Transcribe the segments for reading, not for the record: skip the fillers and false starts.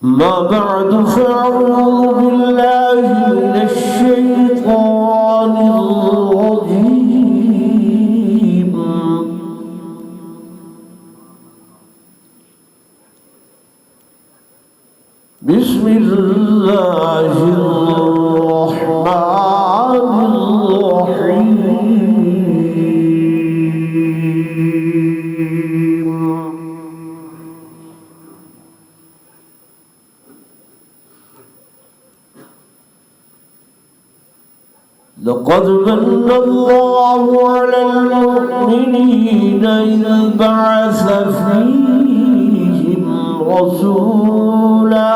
ما بعد فأعوذ بالله من الشيطان الرجيم بسم الله الرحمن الرحيم لقد من الله على المؤمنين إذ بعث فيهم رسولا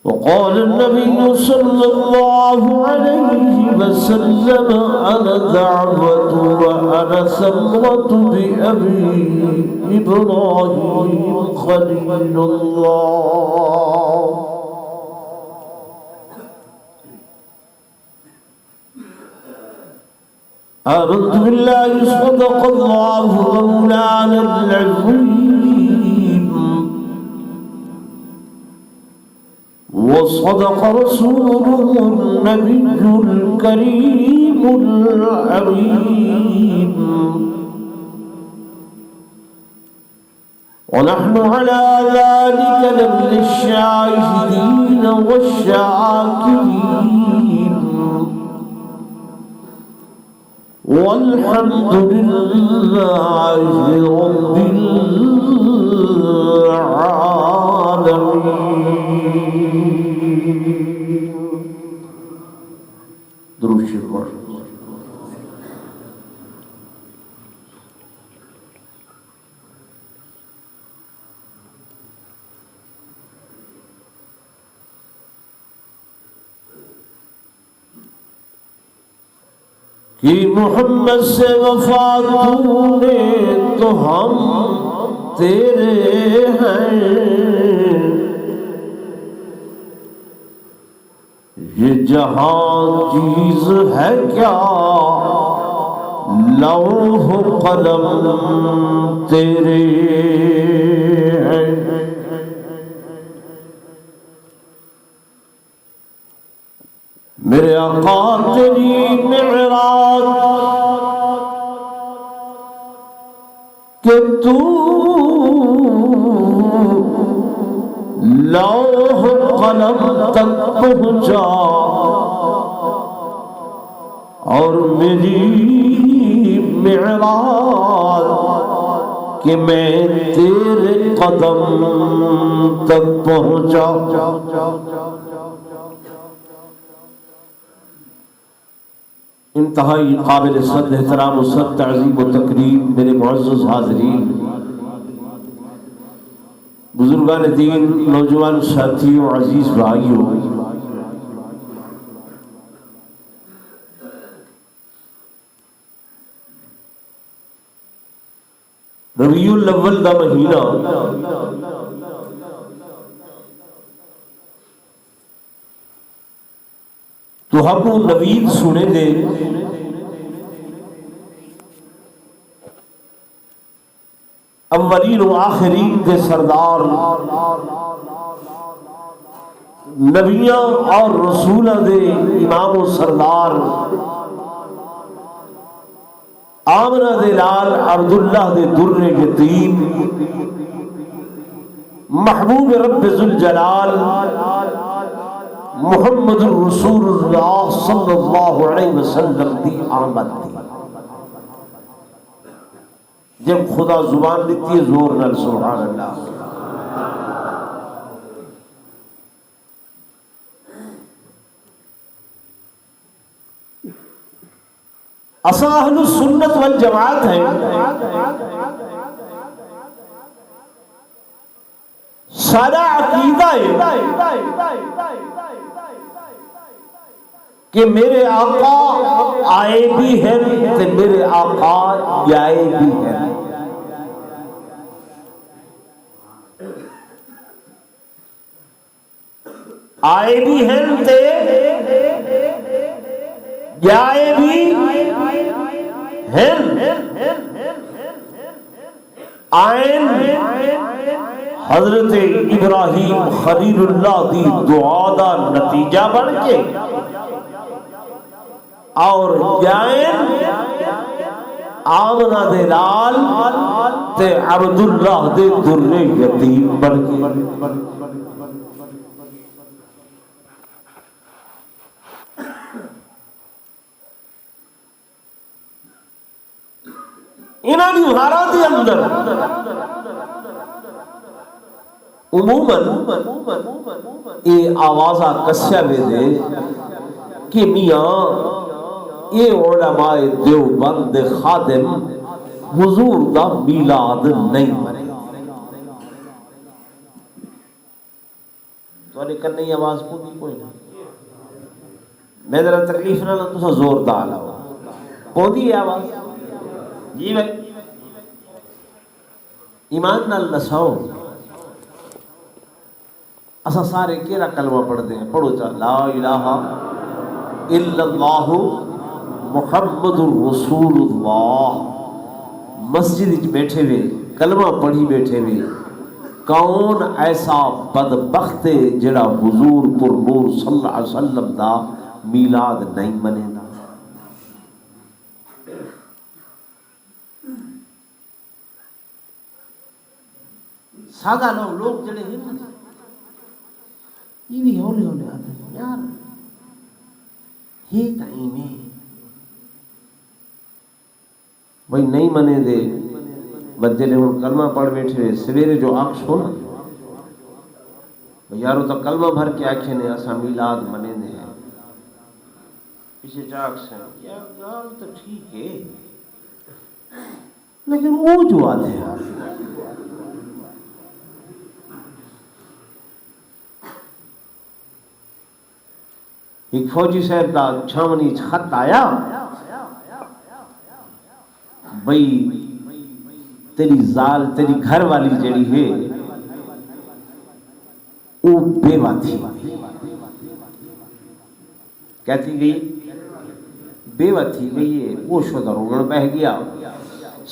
وقال النبي صلى الله عليه وسلم أنا دعوة وأنا ثمرة بأبي إبراهيم خليل الله آمنت بالله صدق الله مولانا العظيم وصدق رسوله النبي الكريم الأمين ونحن على ذلك لمن الشاهدين والشاكرين والحمد لله رب العالمين. درود شریف پڑھ. کہ محمد سے وفا نے تو ہم تیرے ہیں، یہ جہاں چیز ہے کیا لوح قلم تیرے ہیں. میرے آقا تیری معراج کہ تو لوح قلم تک پہنچا اور میری معراج کہ میں تیرے قدم تک پہنچا. انتہائی قابل صد احترام و صد تعظیم و تکریم میرے معزز حاضرین، بزرگان دین، نوجوان ساتھیوں، عزیز بھائیوں، ربیع الاول دا مہینہ تو ہم نوید سنے دے اولین و آخرین کے سردار نبیاں اور رسولہ دے امام و سردار آمنہ دے لال عبداللہ دے در یتیم محبوب رب ذوالجلال محمد رسول اللہ صلی اللہ علیہ وسلم دی آمد تھی. جب خدا زبان دیتی ہے زور نال سبحان اللہ. اسا اہل السنت والجماعت ہیں، سارا عقیدہ ہے کہ میرے آقا آئے بھی ہیں تے میرے آقا جائے بھی ہیں. آئے بھی ہیں تے جائے بھی ہیں. آئین حضرت ابراہیم خلیل اللہ دی دعا دا نتیجہ بن کے اور جائن آمنہ دے لال تے عبداللہ دے در یتیم بن کے. انہاں دی غارات دے اندر عموماً یہ آوازہ کسیا میں دے کہ میاں یہ علماء دیوبند خادم حضور دا میلاد نہیں منے. تو انہیں کرنے یہ آواز پوری کوئی نہیں. میں ذرا تکلیف نہ تو زور دا لاؤ پوندی ہے آواز. جی بھائی ایمان نال نساؤ. اسا سارے کیڑا کلمہ پڑھتے ہیں؟ پڑھو چا لا الہ الا اللہ محمد الرسول اللہ. مسجد وچ بیٹھے ہوئے کلمہ پڑھی بیٹھے ہوئے کون ایسا بدبخت ہے جڑا حضور پر نور صلی اللہ علیہ وسلم دا میلاد نہیں منے گا؟ سادہ لوگ جڑے ہیں یہ بھی ہولے ہولے آتے ہیں یار یہ ٹائم ہے بھائی نہیں منے دے. بچے نے ہوں کلمہ پڑھ بیٹھے سویرے جو آنکھ سونا یارو تو کلمہ بھر کے آنکھیں نے ایسا میلاد منے دے ہیں پیچھے چاک سے یار گال تو ٹھیک ہے لیکن وہ جو آتے ہیں ایک فوجی صاحب کا چھاونی خط آیا بھئی تیری زال تیری گھر والی جڑی ہے وہ بیوہ تھی. کہتی گئی بیوہ تھی گئی ہے وہ شدہ روگن بہ گیا.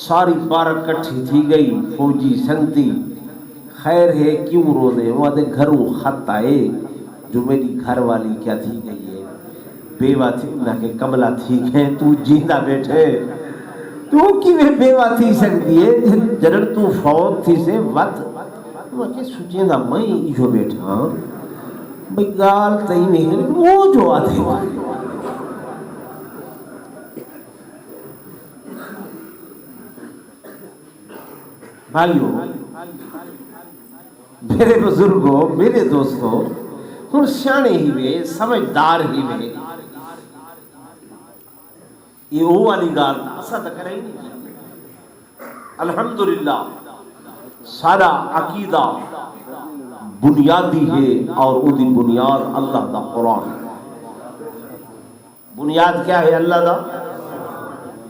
ساری پارک کٹھی تھی گئی. فوجی سنگتی خیر ہے کیوں رو دے وہ آدھے گھروں خط آئے جو میری گھر والی کیا تھی گئی ہے بیوہ تھی نہ کہ کملہ تھی گئے تو جیتا بیٹھے تو کیویں بیوہ تھی سکتی ہے جنر تو فوت تھی سے وقت وہ کہ سوچیں دا میں جو بیٹھا بھئی گال تئی نہیں وہ جو آتے بھائیو میرے بزرگوں میرے دوستوں ہن سیانے ہی وے سمجھدار ہی وے یہ وہ والی گال اسا تو کرے ہی نہیں. الحمدللہ سارا عقیدہ بنیادی ہے اور وہ دی بنیاد اللہ دا قرآن. بنیاد کیا ہے اللہ دا؟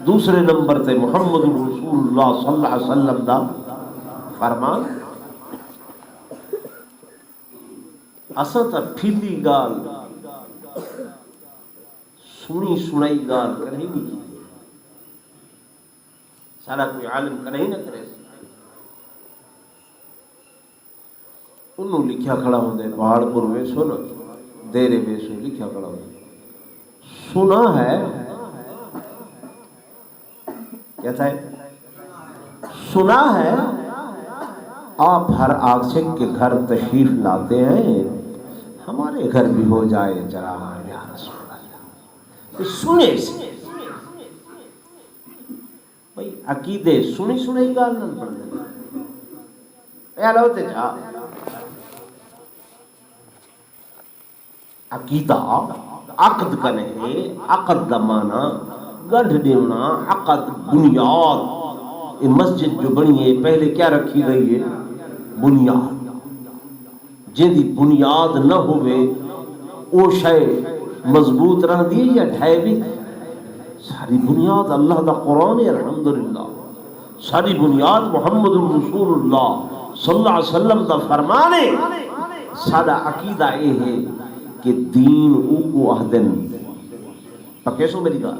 دوسرے نمبر تے محمد رسول اللہ صلی اللہ علیہ وسلم دا فرمان. اسا تا پھیلی گال سنی سنائی گال کریں نہیں کی سارا کوئی عالم کریں نہ کرے. انہوں لکھیا کھڑا ہوں دے پہاڑ پر وے سن دیرے وے سو لکھیا کھڑا ہوں سنا ہے کیا تھا سنا ہے آپ ہر عاشق کے گھر تشریف لاتے ہیں ہمارے گھر بھی ہو جائے ذرا یا رسول اللہ. سنے سے بھئی عقیدے سنی سنائی گال نہ پڑھ دے اے لوتے جا عقیدہ عقد کنے عقد دا معنی گڑھ دینا عقد بنیاد. یہ مسجد جو بنی ہے پہلے کیا رکھی گئی ہے؟ بنیاد. جن دی بنیاد نہ ہوئے او شے مضبوط رہ دی یا ڈھائے بھی؟ ساری بنیاد اللہ دا قرآن ہے الحمدللہ، ساری بنیاد محمد الرسول اللہ صلی اللہ علیہ وسلم دا فرمان ہے۔ سارا عقیدہ یہ ہے کہ دین او کو اہدن پکے سو میری گال،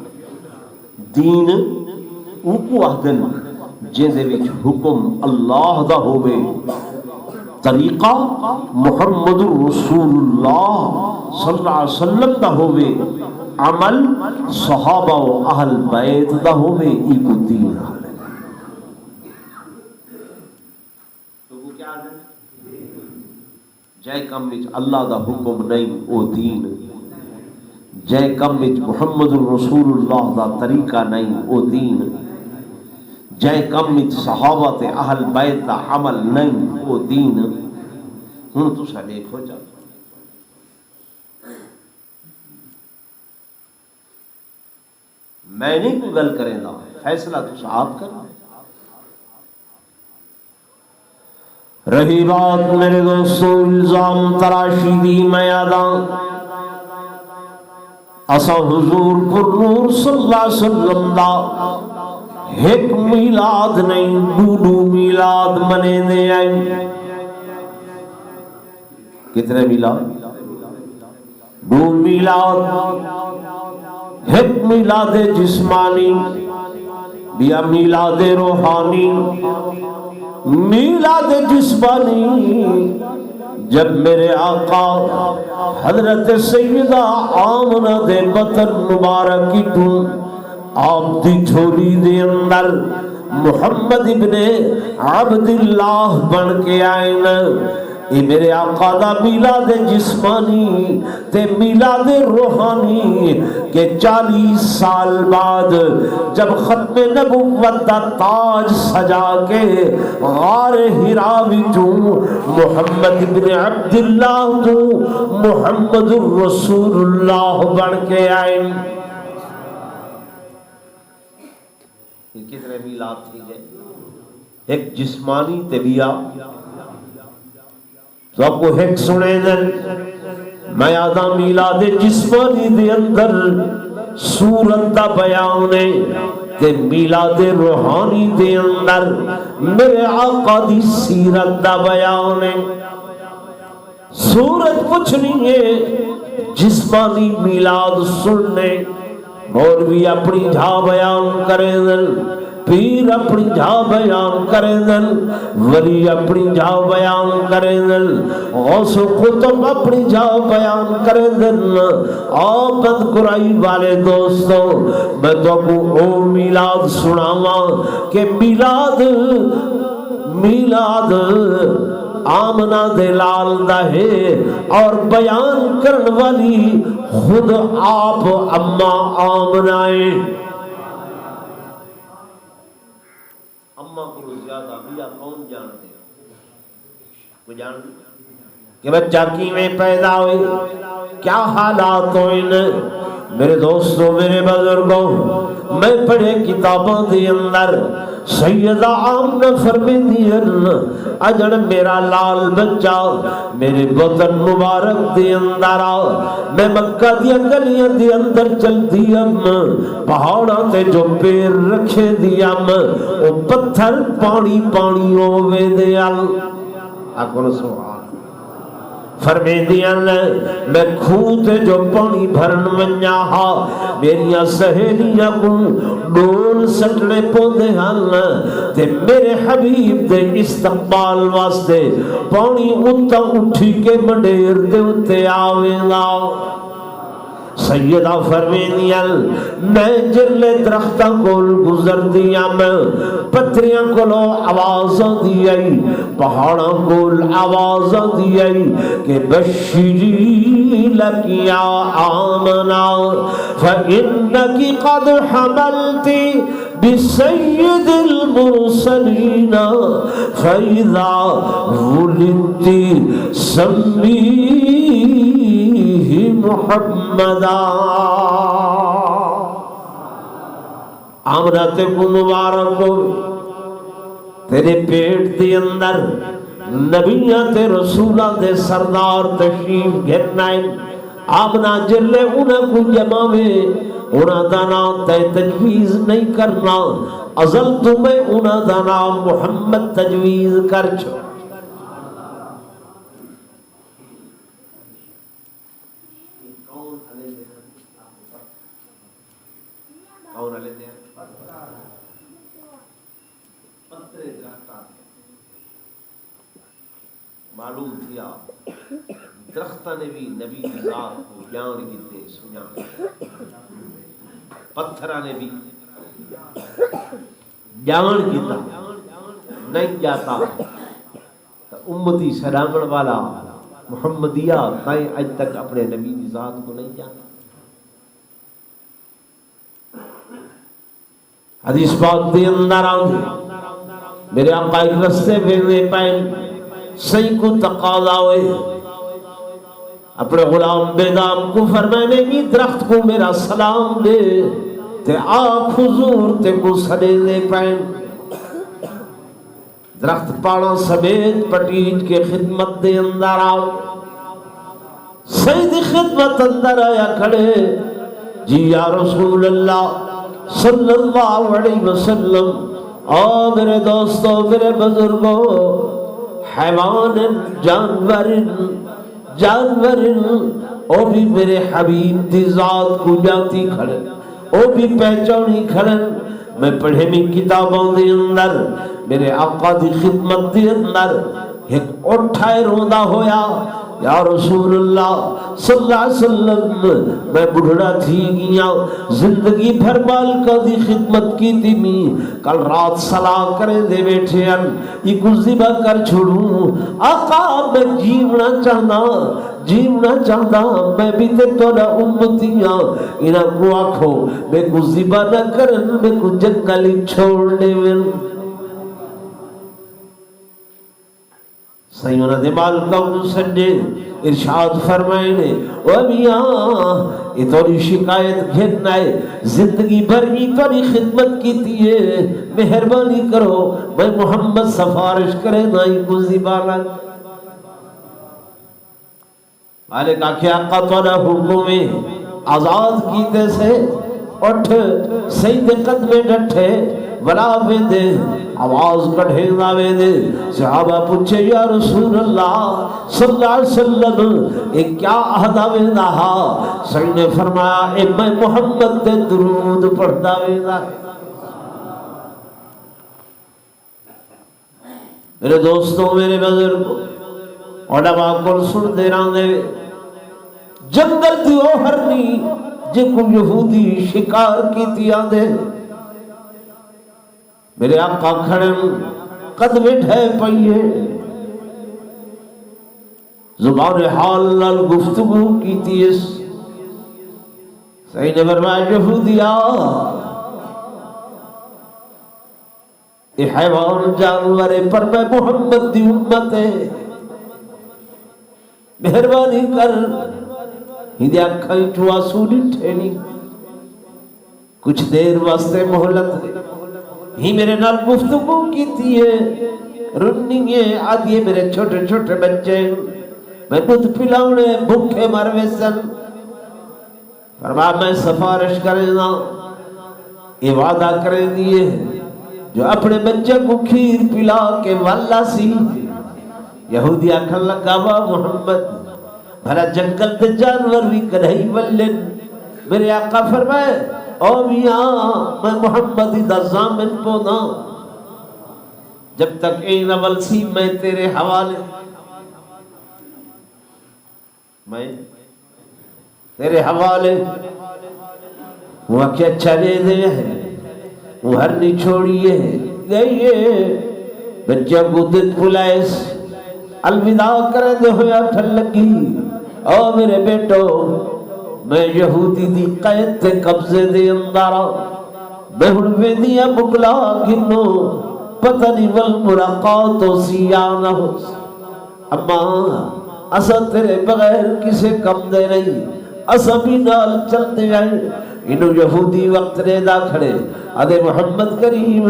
دین او کو اہدن جن دے وچ حکم اللہ دا ہوے، طریقہ محمد الرسول اللہ صلی اللہ علیہ وسلم دا ہوے، عمل صحابہ و اہل بیت دا ہوے، ای کو دین ہے۔ تو وہ کیا ہے؟ جے کم وچ اللہ دا حکم نہیں او دین، جے کم وچ محمد الرسول اللہ دا طریقہ نہیں او دین، جے کم وچ صحابہ تے اہل بیت دا عمل نہیں او دین۔ ہن تسا دیکھو جا میں نہیں کوئی گل کریں دا، فیصلہ تسا آپ کرو۔ رہی بات میرے دوستو الزام تراشی دی میں یاداں، اسا حضور پر نور صلی اللہ علیہ وسلم دا ایک میلاد نہیں دو میلاد منے دے آئے۔ کتنے میلاد؟ دو میلاد، ایک میلاد جسمانی بیا میلاد روحانی۔ میلاد جسمانی جب میرے آقا حضرت سیدہ آمنہ دے بطن مبارکی تو آپ دی جھولی دے اندر محمد ابن عبداللہ بن کے آئے نا، یہ میرے آقا دا میلاد جسمانی تے میلاد روحانی کہ 40 سال بعد جب ختم نبوت دا تاج سجا کے غار حرا وچوں محمد ابن عبداللہ تو محمد الرسول اللہ بن کے آئے۔ کتنے میلاد تھی گئے؟ ایک جسمانی تبیہ تو آپ کو ایک سنے دن میں آدھا میلاد جسمانی دے اندر سورت دا بیانے تے میلاد روحانی دے اندر میرے آقا دی سیرت دا بیانے۔ سورت پوچھنی ہے، جسمانی میلاد سننے، اور بھی اپنی جھا بیان کریں دن، پیر اپنی جھا بیان کریں دن، ولی اپنی جھا بیان کریں دن، غوث و قطب اپنی جھا بیان کریں دن۔ آپ قرائی والے دوستوں میں تو کو او میلاد سناواں کہ میلاد آمنہ دے لال دا ہے، اور بیان کرن والی خود آپ اماں آمنہ ہے۔ اماں کو زیادہ بیا کون جانتے ہیں؟ کوئی جانتے کہ بچہ کی میں پیدا ہوئی، کیا حالات ہوئے؟ میرے دوستوں میرے بزرگوں میں پڑھے کتابوں دے اندر سیدہ آمنہ فرمیندین اجڑ میرا لال بچہ میرے وطن مبارک دے اندر آ، میں مکہ دیا گلیاں دے اندر چل دیم، پہاڑاں تے جو پیر رکھے دیم، او پتھر پانی پانی ہوئے دیال۔ اکھو سبحان فرمیندیاں میں کھوتے جو پانی بھرن ونجا ہا، میریاں سہیلیاں کو ڈول سٹنے پوندے ہن تے میرے حبیب دے استقبال واسطے پانی اتا اٹھی کے منڈیر دے اتے آوے گا۔ سیدہ فرمیندیاں میں جرلے درختہ کول گزر دیا، میں پتریاں کولو آوازاں دیائی، پہاڑاں کول آوازاں دیائی کہ بشری لکیا آمنا فإنکی قد حملتی بسید المرسلین فإذا ولدتی سمیہ محمد۔ آمنہ تے کو مبارک ہو، تیرے پیٹ دے اندر نبیاں تے رسولاں دے سردار تشریف گھرنائیں، آمنا جلے انہاں کو جماوے انہاں دا نام تے تجویز نہیں کرنا ازل تمہیں انہاں دا نام محمد تجویز کر چھو معلوم کیا درختہ نے بھی نبی کی ذات کو بیان کیتے سنیا پتھرہ نے بھی بیان کیتا نہیں جاتا امتی سلامن والا محمدیہ تائیں اج تک اپنے نبی کی ذات کو نہیں جاتا حدیث پاک دے اندر آؤں میرے آقا ایک رستے پہ پائیں صحیح کو تقاضا ہوئے اپنے غلام بیدام کو فرمانے کی درخت کو میرا سلام دے تے آنکھ حضور تے کو سڑے دے پائیں درخت پاڑا سمیت پٹیج کے خدمت دے اندر آؤ سید خدمت اندر آیا کھڑے جی یا رسول اللہ صلی اللہ علیہ وسلم او میرے دوستو میرے بزرگوں حیوان جانور او بھی میرے حبیب دی ذات کو جاتی کھڑن او بھی پہچانی کھڑن میں پڑھے میں کتابوں دے اندر میرے آقا دی خدمت دے اندر ایک اٹھائے روندہ ہویا یا رسول اللہ صلی اللہ علیہ وسلم میں بڑھڑا تھی گیا زندگی بھر مالکہ دی خدمت کی تھی میں کل رات صلاح کرے دے بیٹھے ان یہ کچھ ذبح کر چھوڑوں آقا میں جیونا چاہنا میں بھی تے توڑا امتیاں انہاں کو آکھو میں کچھ ذبح نہ کرن میں کچھ جنگلی چھوڑنے میں سیونہ دے مالکہ انہوں سنجے ارشاد فرمائنے او میاں یہ توری شکایت گھرنا ہے زندگی بھر ہی توری خدمت کی تیئے مہربانی کرو میں محمد سفارش کرے نائی کو زبانا مالک آکھے آقا توڑا حکومے آزاد کیتے سے اٹھ سید قدمے ڈٹھے ولا ویندے آواز کڑھے نہ ویندے صحابہ پوچھے یا رسول اللہ صلی اللہ علیہ وسلم ایک کیا عہدہ ویندہ ہا سید نے فرمایا اے میں محمد تے درود پڑھتا ویندہ میرے دوستوں میرے بزرگوں علماء کو سن دے راندے جنگل دی اوہرنی جے کو یہودی شکار کی تھی آدھے میرے آقا کھڑے قدم ڈھے پئیے زبان حال نال گفتگو کی تھی اس صحیح نے فرمایا یہودیا اے حیوان جانور پر میں محمد دی امت ہے مہربانی کر ہندی آنکھائی چوا سوڑی ٹھینی کچھ دیر واسطے محلت ہی میرے نال گفتگو کی تھی ہے رننی ہے آدھیے میرے چھوٹے چھوٹے بچے میں دودھ پلاؤنے بھوکے مروے سن فرمایا میں سفارش کرے نا یہ وعدہ کرے دیئے جو اپنے بچے کو کھیر پلا کے والا سی یہودی آکھن لگا وا محمد بھلا جنگل تے جانور بھی کڑھائی ولن میرے آقا فرمائے او میاں میں محمد دا ضامن پونا جب تک این اول سی میں تیرے حوالے میں تیرے حوالے وہ کیا چلے دے ہے وہ ہر نہیں چھوڑیے گئیے بچہ کو دن پلائس الوداع کرے دے ہویا ٹھل لگی او میرے بیٹو میں یہودی دی قید تے قبضے دے اندارا میں ہنوے دیا بکلا گنو پتہ نہیں والمراقات و سیانہ ہو اما اسا تیرے بغیر کسے کم دے نہیں اسا بھی نال چلتے ہیں انہوں یہودی وقت ریدہ کھڑے ادھے محمد کریم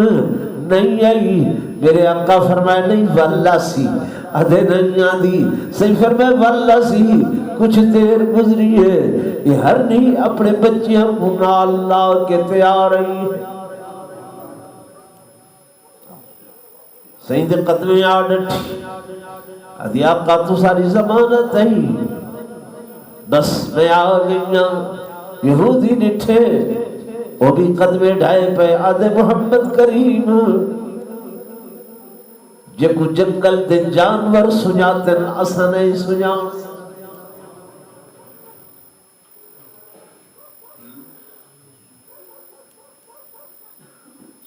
نہیں آئی میرے آقا فرمائے نہیں واللہ سی ادھے نہیں آدھی صحیح فرمائے واللہ سی کچھ دیر گزری ہے یہ ہر نہیں اپنے بچیاں کو نال لا کے تیار رہی ہے صحیح دے قدمیں آڈٹ ادھی آقا تو ساری زمانت ہے بس میں آگئیاں یہودی نٹھے وہ بھی قدمیں ڈھائے پہ آدھے محمد کریم جے کو جنگل دے جانور سنیاتن اسا نہیں سنیا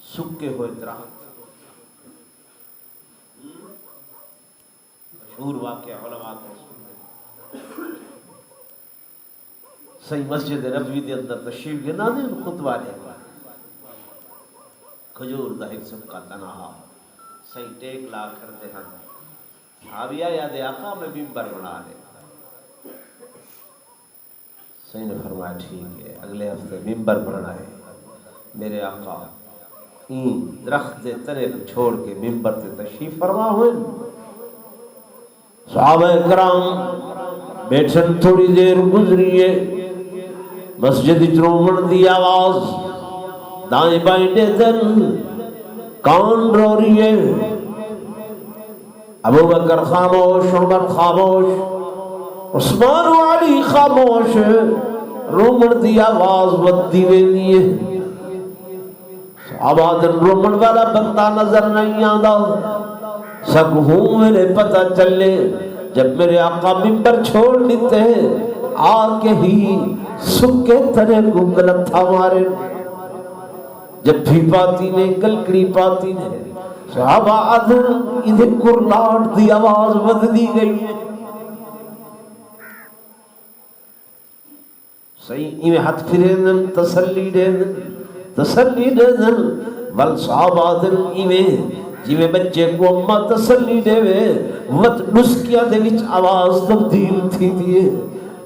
سکے ہوئے درخت مشہور واقعہ علماء کو صحیح مسجد نبوی دے اندر تشریف گنا دے خطبہ دے کھجور دا ایک سبقہ تنہا صحیح ٹیک لا کر دے ہن آبیا یاد آقا میں ممبر بنا لے صحیح نے فرمایا ٹھیک ہے اگلے ہفتے ممبر بنا ہے میرے آقا درخت دے تنے چھوڑ کے ممبر تے تشریف فرما ہوئے صحابہ کرام بیٹھن تھوڑی دیر گزری ہے مسجد چرومن دی آواز دائیں بائیں دے دل کان رو رہی ہے ابو بکر خاموش عمر خاموش عثمان و علی خاموش رومن دی آواز ودی ویندی ہے صحابہ دن رومن والا بندہ نظر نہیں آندا سب ہوں میرے پتہ چلے جب میرے آقا ممبر چھوڑ لیتے آ کے ہی سکے تنے کو غلط تھا مارے جب بھی پاتی نے گلکڑی پاتی نے صحابہ ادھر ادھر کرلاٹ دی آواز بدلی گئی ہے صحیح ایویں ہاتھ پھرے دن تسلی دے دن ول صحابہ دن ایویں جویں بچے کو اماں تسلی دے وت نسکیاں دے وچ آواز تبدیل تھی دیے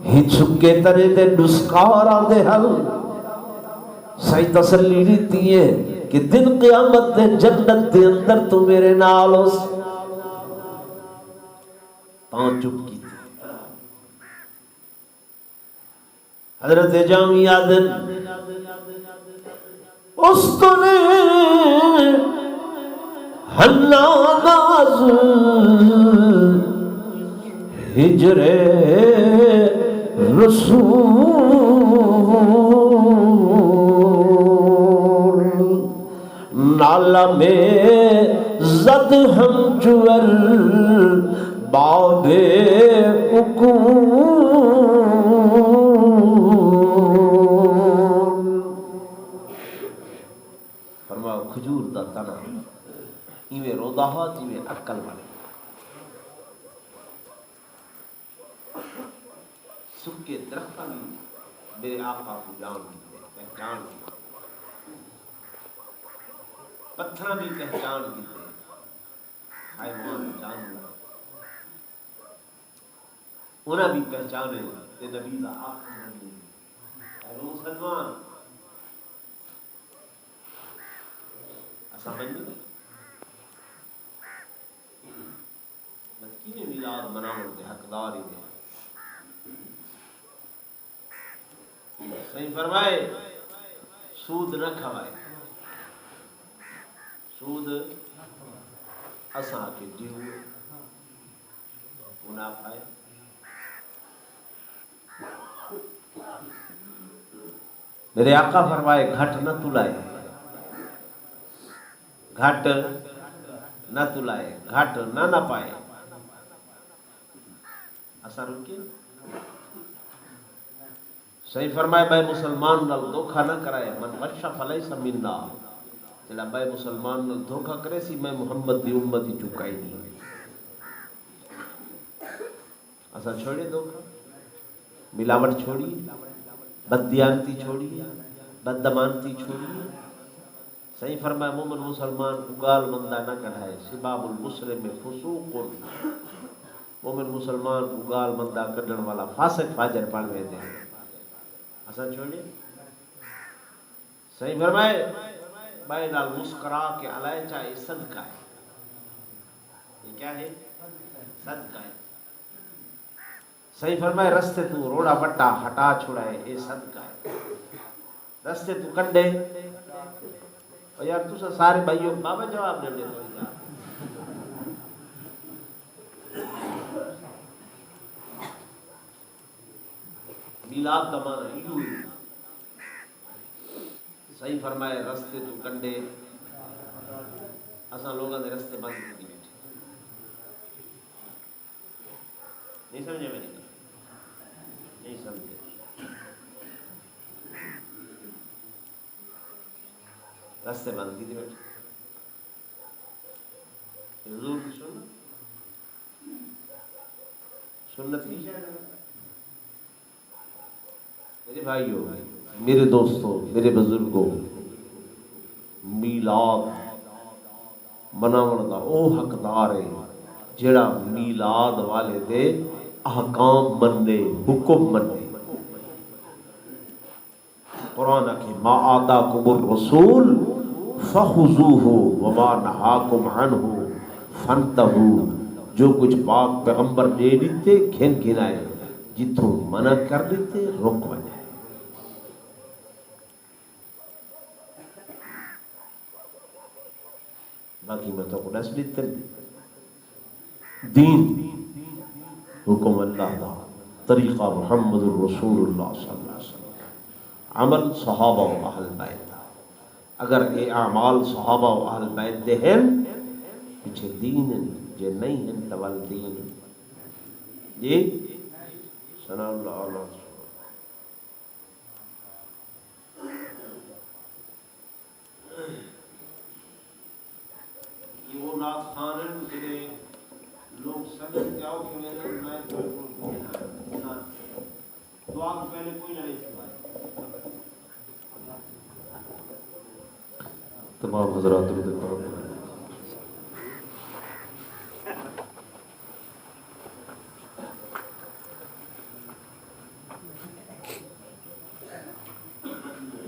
ہی چھکے ترے دے نسکاراں دے حل صحیح تسلی دیتی ہے کہ دن قیامت دے جنت دے اندر تو میرے نال ہو تاں چپ کی حضرت جامعہ دن اس کو نے ہنا ناز ہجر رسول نالا میں زد ہم جور باب اکون فرماؤ کھجور دا تنا ایویں رودا ہوا جیویں عقل والے سکے درختاں میرے آقا کو جان دیتے پہچان دیتے پتھراں بھی پہچان دیتے حیوان جانور انہاں بھی پہچانے تے نبی دا آخر نبی اے مسلمان سمجھ مکینے میلاد مناون دے حقدار ہی دے صحیح فرمائے سود نہ کھوائے سود اساں کے دیو منافع ہے میرے آقا فرمائے گھٹ نہ تلائے گھٹ نہ تلائے گھٹ نہ پائے اسا رکے صحیح فرمائے بھائی مسلمان نال دھوکا نہ کرائے من غش فلیس منا جڑا بھائی مسلمان نال دھوکا کرے سی میں محمد دی امت ہی چکائی نہیں اسا چھوڑے دھوکا ملاوٹ چھوڑی بددیانتی چھوڑی بددمانتی چھوڑی صحیح فرمایا مومن مسلمان اگال مندہ نہ کڑھائے سباب المسلم فسوق مومن مسلمان اگال مندہ کڑھن والا فاسق فاجر پڑھوے دے اسا چھوڑے صحیح فرمائے بھائی نال مسکرا کے علائے چاہے صدقہ ہے یہ کیا ہے؟ صدقہ ہے. صحیح فرمائے رستے تو روڑا بٹا ہٹا چھڑائے یہ صدقہ ہے. رستے تو کنڈے اور یار تو سارے بھائیوں بابا جواب دے دے تو میلاد کا معنی یوں ہی. صحیح فرمائے رستے تو کنڈے اساں لوگاں دے رستے بند کر بیٹھے. نہیں سمجھے میں نہیں سمجھے. رستے بند کی بیٹھے. حضور کی سنت کی میرے بھائیوں میرے دوستوں میرے بزرگوں میلاد مناون دا او حقدار ہے جڑا میلاد والے دے احکام مننے حکم مننے. قرآن کی ما آتاکم الرسول فخذوہ وما نہاکم عنہ فانتہوا. جو کچھ پاک پیغمبر دے دیتے کھن کھنائے جتوں منع کر دیتے رک وجائے. باقی میں تو کو دس دیتے دین حکم اللہ دا طریقہ محمد الرسول اللہ صلی اللہ علیہ وسلم عمل صحابہ و اہل بیت. اگر اے اعمال صحابہ و اہل بیت دے ہیں پیچھے دین ہیں جے نہیں ہیں تول دین جی ثنا اللہ علیہ. یہ وہ نعت خان ہیں جنہیں لوگ سمجھتے آؤ کہ میں دعا کے پہلے کوئی نہ نہیں سوائے. تمام حضرات کو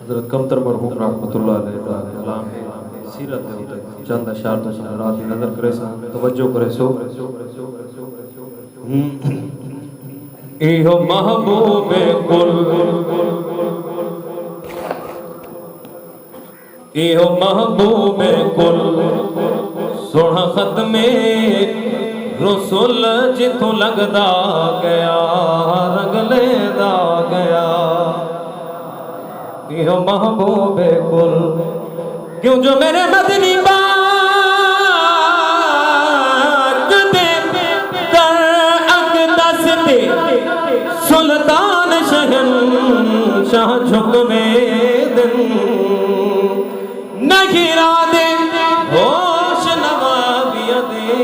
حضرت کمتر مرحوم رحمۃ اللہ علیہ کا کلام سیرت ہے چند اشعار تو رات نظر کرے سا توجہ کرے سو. ایہو محبوب کل ایہو محبوب کل سونا ختم رسول جتوں لگدا گیا رنگ لیدا گیا. ایہو محبوب کل کیوں جو میرے مدنی پاک دے در اقدس دے سلطان شہنشاہ جھکوے دن نگیرا دے ہوش نوابیہ دے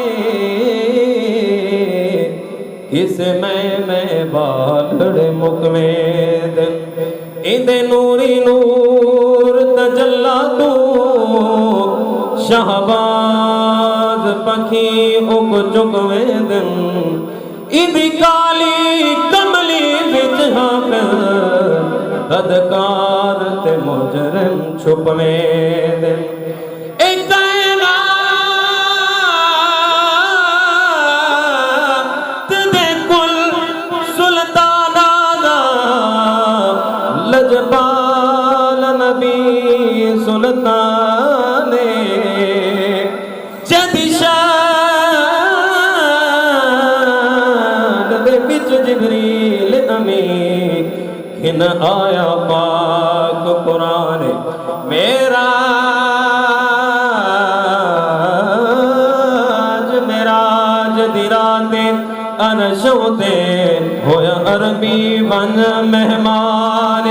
کس میں بالڑ مکوے دن اندے نوری نور تجلا تو شہباز پکھی اک چکوے دن اندی کالی کملی بچ ہاں بدکار تے مجرم چھپوے دن. ایک کائنات دے کل سلطانہ دا لجپال نبی سلطان جد شان دے بچ جبریل امین ہن آیا پاک قرآن میراج دی راتیں عرشوں تے ہویا عربی بن مہمان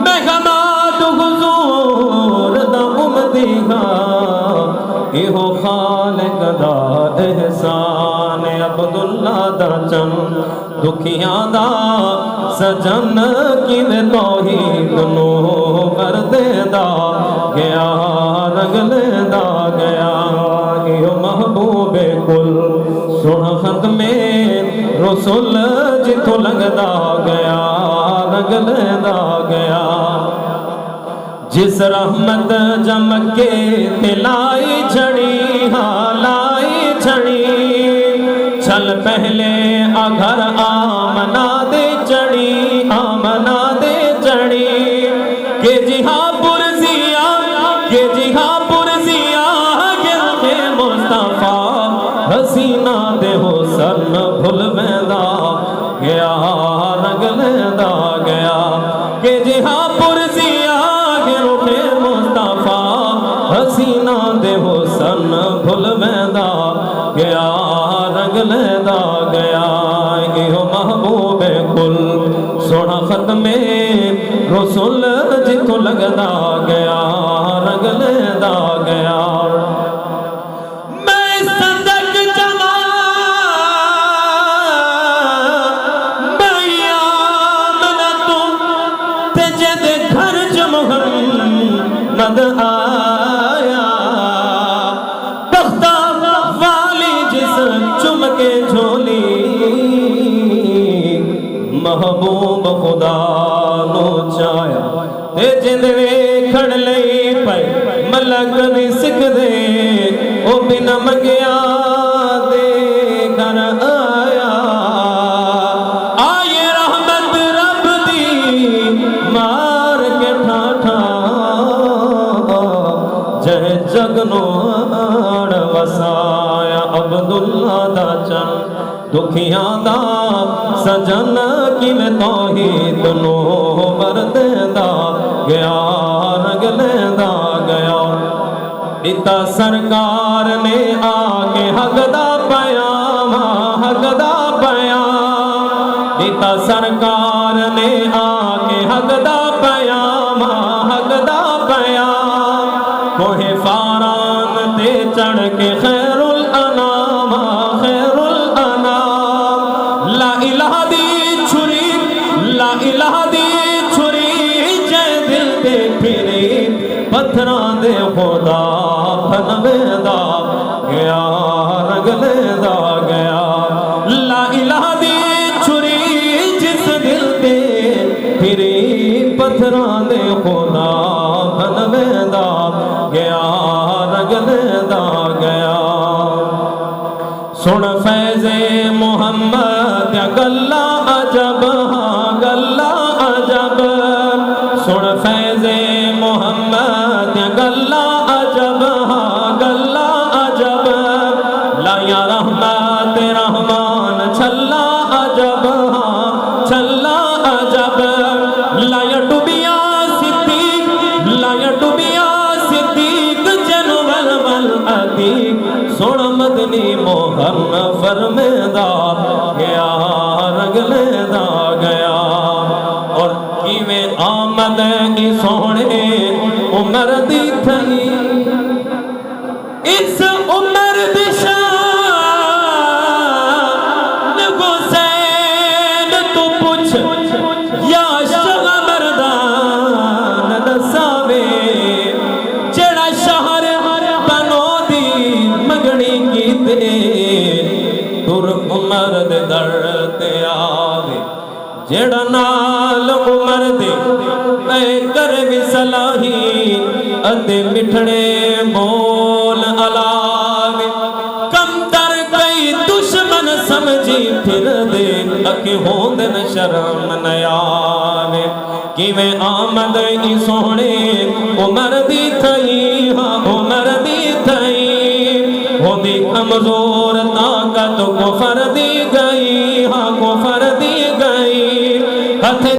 مہمات حضور دا امتی ایہو خالق دا احسان عبداللہ دا چن دکھیاں دا سجن کیویں توحید نو کردے دا گیا رگلے دا گیا. ایہو محبوب کل سن ختم رسول جتوں لگدا گیا رگلے دا گیا. جس رحمت جم کے تلائی چھڑی ہاں لائی چھڑی حسینہ دے حسن بھل ویندا گیا رنگ لیندا گیا کہ جہاں پرسی آگے روٹے مصطفیٰ حسینہ دے حسن بھل ویندا گیا رنگ لیندا گیا ایہو محبوب کل سونا ختم رسول جتوں لگدا گیا رنگ لیندا گیا مد آیا تختہ والی جس چم کے جھولی محبوب خدا نو چایا تے جند ویکھن لئی پئے ملک نہیں سکھ دے او بنا منگیا دے گھر آیا آئے رحمت رب دی مار کے ٹھاٹھا جہ جگنو آڑ وسایا عبداللہ دا چن دکھیاں دا سجن کی میں توحید نو بردیندہ گیا رنگ لیندہ گیا اتا سرکار نے آکے حق دا پیام حق دا پیام اتا سرکار نے آکے حق دا پیام حق دا پیام کوہ فاران تے چڑھ کے خیر الانام خیر الانام لا الہ دی چھری لا الہ دی چھری جے دل دے پھری پتھران دے خدا پھنویندہ گیا رنگ لیندہ گیا لا الہ دی چھری جس دل دے پھری پتھران دے خدا پھنویندہ گیا رنگ لیندہ گیا سن فیض محمد یا گلہ عجب ہاں گلہ عجب سن فیض محمد یا گلہ عجب ہاں گلہ عجب لایا رحمت رحمان چھلا عجب ہاں چھلا عجب لایا ڈوبیا صدیق لایا ڈوبیا صدیق جنول والعتیق سن مدنی موہن فرمیدہ گیا رنگ لیندہ گیا اور کیویں آمد کی سونے عمر دی تھئی اس عمر دی شان حسین تو پوچھ یا شاہ مردان دساوے جڑا شہر بنو دی مگنی کی تے تر عمر دے در تے آوے جڑا نال عمر دے اے کر بھی صلاحی ادے مٹھڑے بول علاوے کم تر کئی دشمن سمجھی پھر دے اکے ہوندن شرم نیاوے کیویں آمد ای سونے عمر دی تھئی ہاں عمر دی تھئی ہو دی کمزور طاقت کفر دی